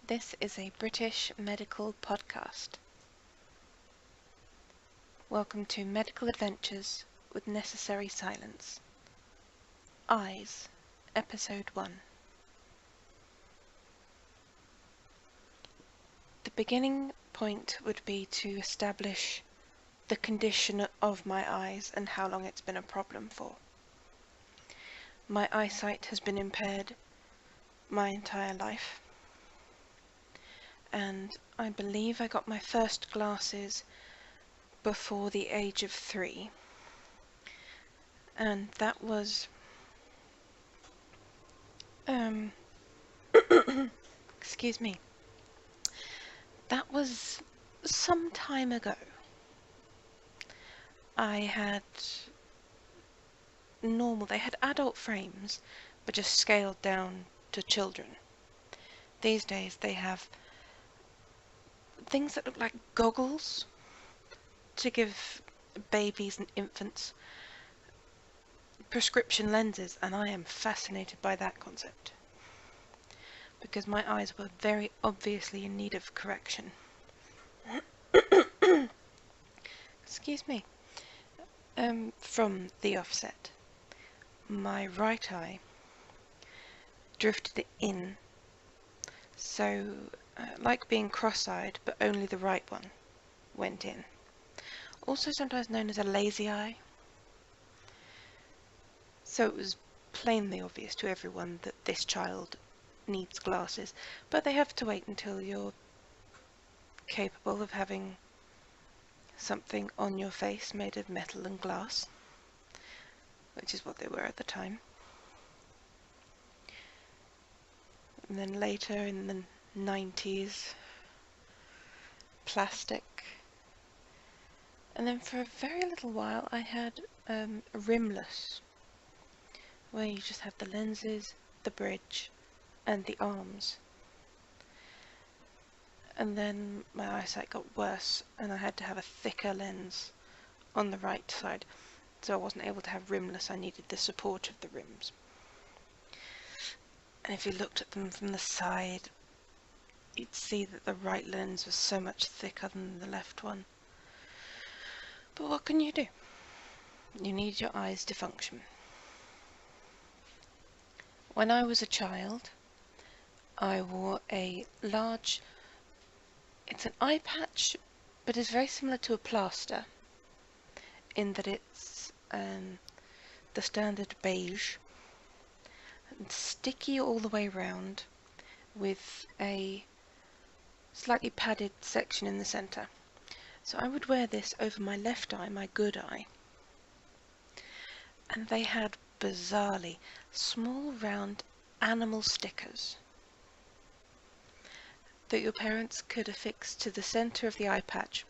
This is a British medical podcast. Welcome to Medical Adventures with Necessary Silence. Eyes, Episode 1. The beginning point would be to establish the condition of my eyes and how long it's been a problem for. My eyesight has been impaired my entire life, and I believe I got my first glasses before the age of 3, and that was excuse me, that was some time ago. I had they had adult frames, but just scaled down to children. These days they have things that look like goggles to give babies and infants prescription lenses, and I am fascinated by that concept because my eyes were very obviously in need of correction. Excuse me. From the offset, my right eye drifted in, so like being cross-eyed, but only the right one went in. Also sometimes known as a lazy eye. So it was plainly obvious to everyone that this child needs glasses, but they have to wait until you're capable of having something on your face made of metal and glass, which is what they were at the time. And then later in the 90s, plastic. And then for a very little while I had rimless, where you just have the lenses, the bridge, and the arms. And then my eyesight got worse, and I had to have a thicker lens on the right side, so I wasn't able to have rimless. I needed the support of the rims. And if you looked at them from the side, you'd see that the right lens was so much thicker than the left one. But what can you do? You need your eyes to function. When I was a child, I wore a large, it's an eye patch, but it's very similar to a plaster in that it's the standard beige, and sticky all the way round with a slightly padded section in the centre. So I would wear this over my left eye, my good eye, and they had bizarrely small round animal stickers that your parents could affix to the centre of the eye patch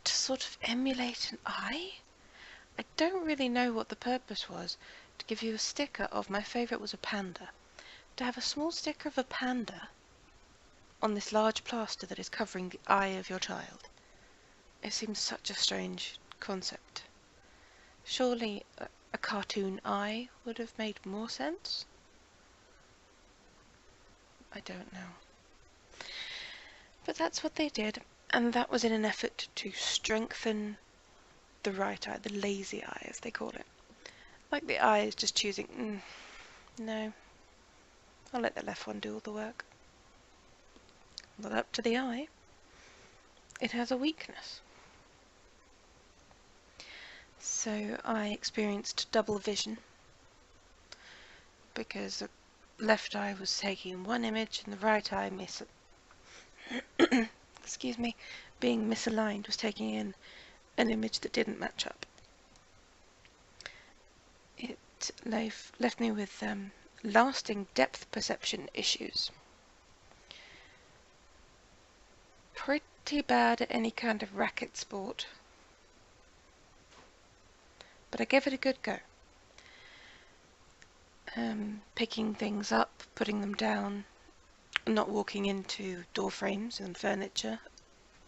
to sort of emulate an eye. I don't really know what the purpose was. To give you a sticker of, my favourite was a panda. To have a small sticker of a panda on this large plaster that is covering the eye of your child. It seems such a strange concept. Surely a cartoon eye would have made more sense? I don't know. But that's what they did, and that was in an effort to strengthen the right eye, the lazy eye as they call it. Like the eye is just choosing, no, I'll let the left one do all the work. But up to the eye, it has a weakness. So I experienced double vision because the left eye was taking one image and the right eye excuse me, being misaligned, was taking in an image that didn't match up. It left me with lasting depth perception issues. Pretty bad at any kind of racket sport, but I gave it a good go. Picking things up, putting them down, not walking into door frames and furniture,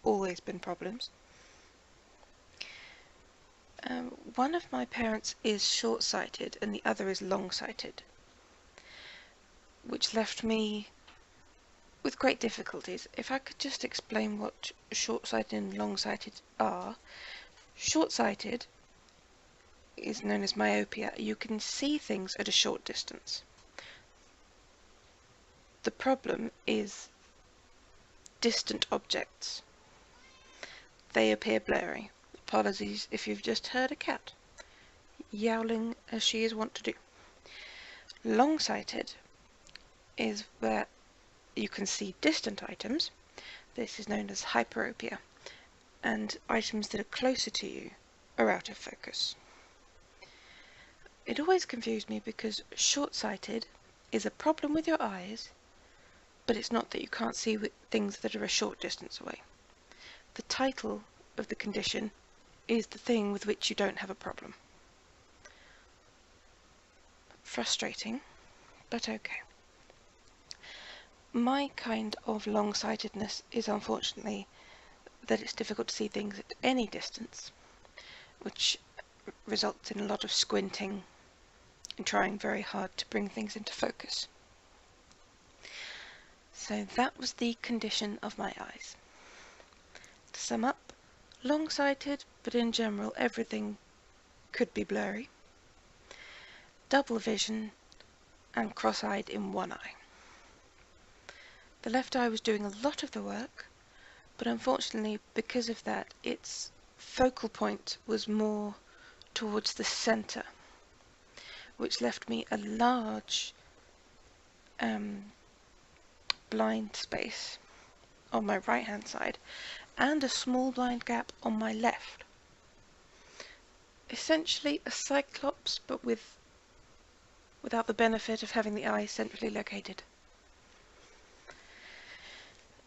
always been problems. One of my parents is short-sighted and the other is long-sighted, which left me with great difficulties. If I could just explain what short-sighted and long-sighted are. Short-sighted is known as myopia. You can see things at a short distance. The problem is distant objects. They appear blurry. Apologies if you've just heard a cat yowling as she is wont to do. Long-sighted is where you can see distant items. This is known as hyperopia, and items that are closer to you are out of focus. It always confused me because short-sighted is a problem with your eyes, but it's not that you can't see things that are a short distance away. The title of the condition is the thing with which you don't have a problem. Frustrating, but okay. My kind of long-sightedness is unfortunately that it's difficult to see things at any distance, which results in a lot of squinting and trying very hard to bring things into focus. So that was the condition of my eyes. To sum up, long-sighted, but in general everything could be blurry, double vision, and cross-eyed in one eye. The left eye was doing a lot of the work, but unfortunately because of that its focal point was more towards the centre, which left me a large blind space on my right hand side and a small blind gap on my left. Essentially a cyclops, but without the benefit of having the eye centrally located.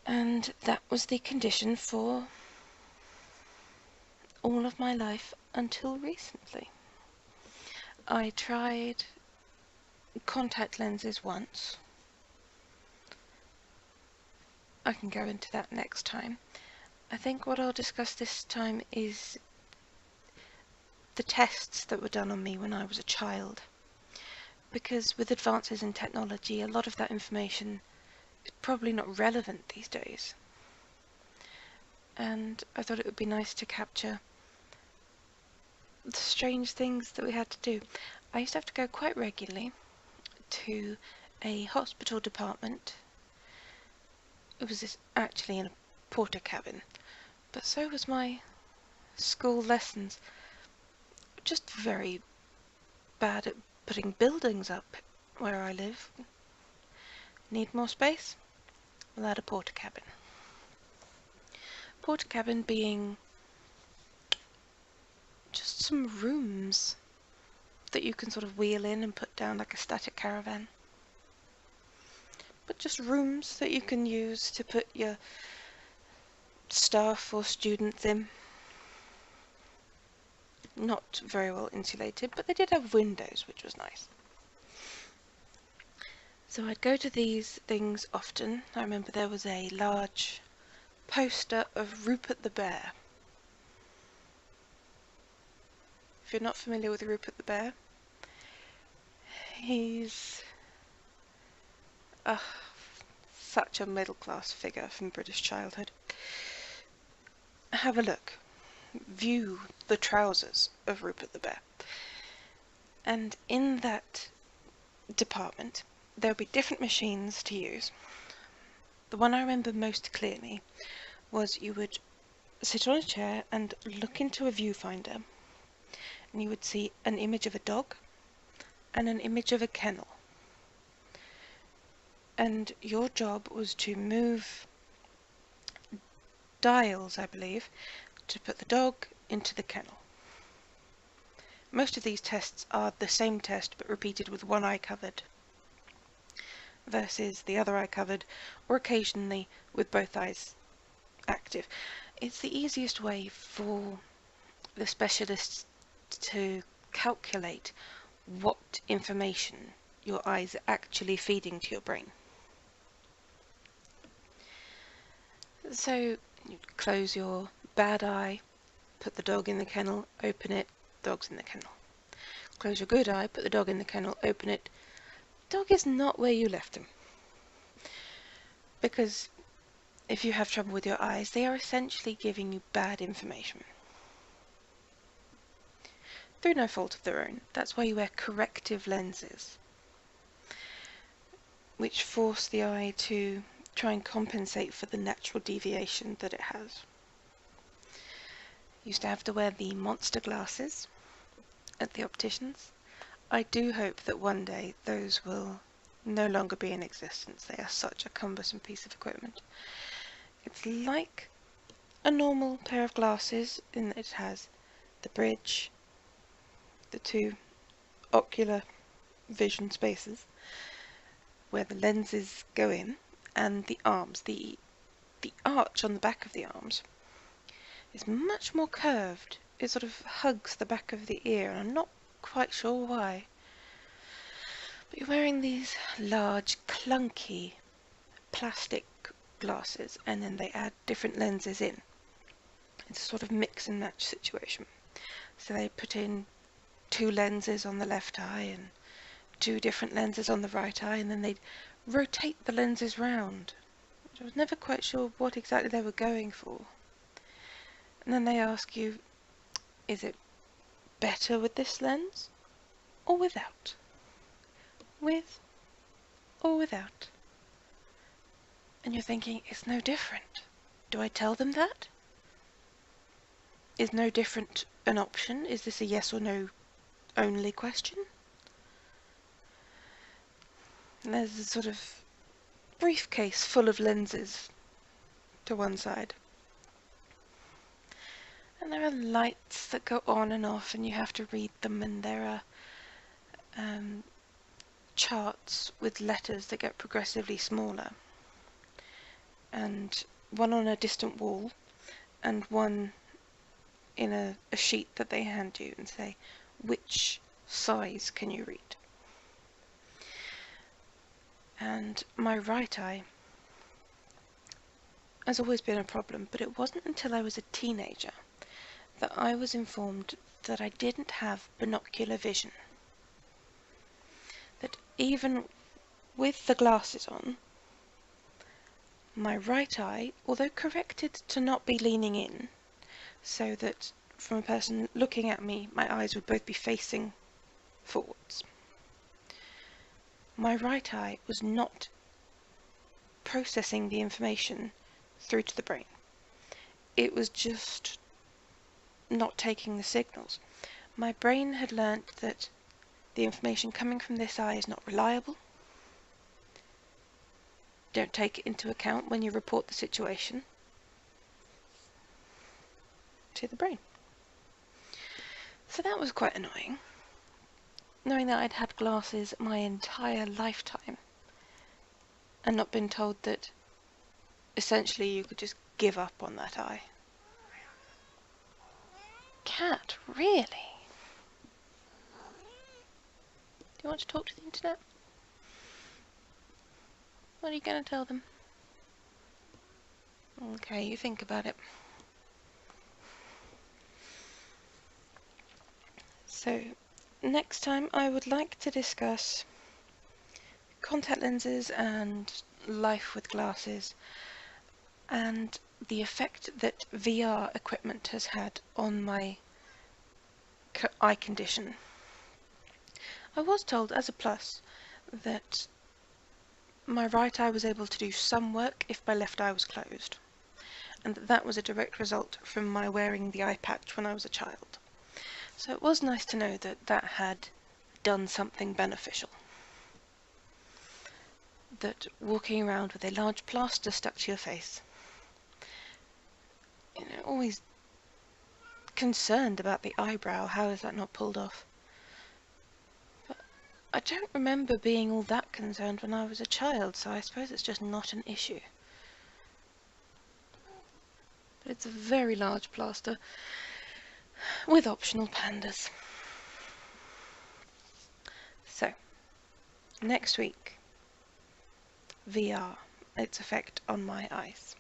And that was the condition for all of my life until recently. I tried contact lenses once. I can go into that next time. I think what I'll discuss this time is the tests that were done on me when I was a child. Because with advances in technology, a lot of that information is probably not relevant these days. And I thought it would be nice to capture the strange things that we had to do. I used to have to go quite regularly to a hospital department. It was actually in a porter cabin, but so was my school lessons. Just very bad at putting buildings up where I live. Need more space? We'll add a porter cabin. Porter cabin being just some rooms that you can sort of wheel in and put down like a static caravan. But just rooms that you can use to put your staff or students in. Not very well insulated, but they did have windows, which was nice. So I'd go to these things often. I remember there was a large poster of Rupert the Bear. If you're not familiar with Rupert the Bear, he's such a middle-class figure from British childhood. Have a look. View the trousers of Rupert the Bear. And in that department, there'll be different machines to use. The one I remember most clearly was you would sit on a chair and look into a viewfinder, and you would see an image of a dog and an image of a kennel. And your job was to move dials, I believe, to put the dog into the kennel. Most of these tests are the same test but repeated with one eye covered versus the other eye covered, or occasionally with both eyes active. It's the easiest way for the specialists to calculate what information your eyes are actually feeding to your brain. So you close your bad eye, put the dog in the kennel, open it, dog's in the kennel. Close your good eye, put the dog in the kennel, open it. Dog is not where you left him. because if you have trouble with your eyes, they are essentially giving you bad information. Through no fault of their own. That's why you wear corrective lenses, which force the eye to try and compensate for the natural deviation that it has. Used to have to wear the monster glasses at the opticians. I do hope that one day those will no longer be in existence. They are such a cumbersome piece of equipment. It's like a normal pair of glasses in that it has the bridge, the two ocular vision spaces where the lenses go in, and the arms. The arch on the back of the arms is much more curved. It sort of hugs the back of the ear, and I'm not quite sure why. But you're wearing these large, clunky plastic glasses, and then they add different lenses in. It's a sort of mix and match situation. So they put in 2 lenses on the left eye and 2 different lenses on the right eye, and then they'd rotate the lenses round. I was never quite sure what exactly they were going for. And then they ask you, is it better with this lens or without? With or without? And you're thinking, it's no different. Do I tell them that? Is no different an option? Is this a yes or no only question? And there's a sort of briefcase full of lenses to one side. And there are lights that go on and off, and you have to read them, and there are charts with letters that get progressively smaller. And one on a distant wall, and one in a sheet that they hand you and say, which size can you read? And my right eye has always been a problem, but it wasn't until I was a teenager that I was informed that I didn't have binocular vision. That even with the glasses on, my right eye, although corrected to not be leaning in, so that from a person looking at me, my eyes would both be facing forwards, my right eye was not processing the information through to the brain. It was just not taking the signals. My brain had learnt that the information coming from this eye is not reliable. Don't take it into account when you report the situation to the brain. So that was quite annoying, knowing that I'd had glasses my entire lifetime and not been told that essentially you could just give up on that eye. Cat, really? Do you want to talk to the internet? What are you going to tell them? Okay, you think about it. So, next time I would like to discuss contact lenses and life with glasses, and the effect that VR equipment has had on my eye condition. I was told as a plus that my right eye was able to do some work if my left eye was closed, and that was a direct result from my wearing the eye patch when I was a child. So it was nice to know that that had done something beneficial. That walking around with a large plaster stuck to your face, always concerned about the eyebrow, how is that not pulled off? But I don't remember being all that concerned when I was a child, so I suppose it's just not an issue. But it's a very large plaster with optional pandas. So, next week, VR, its effect on my eyes.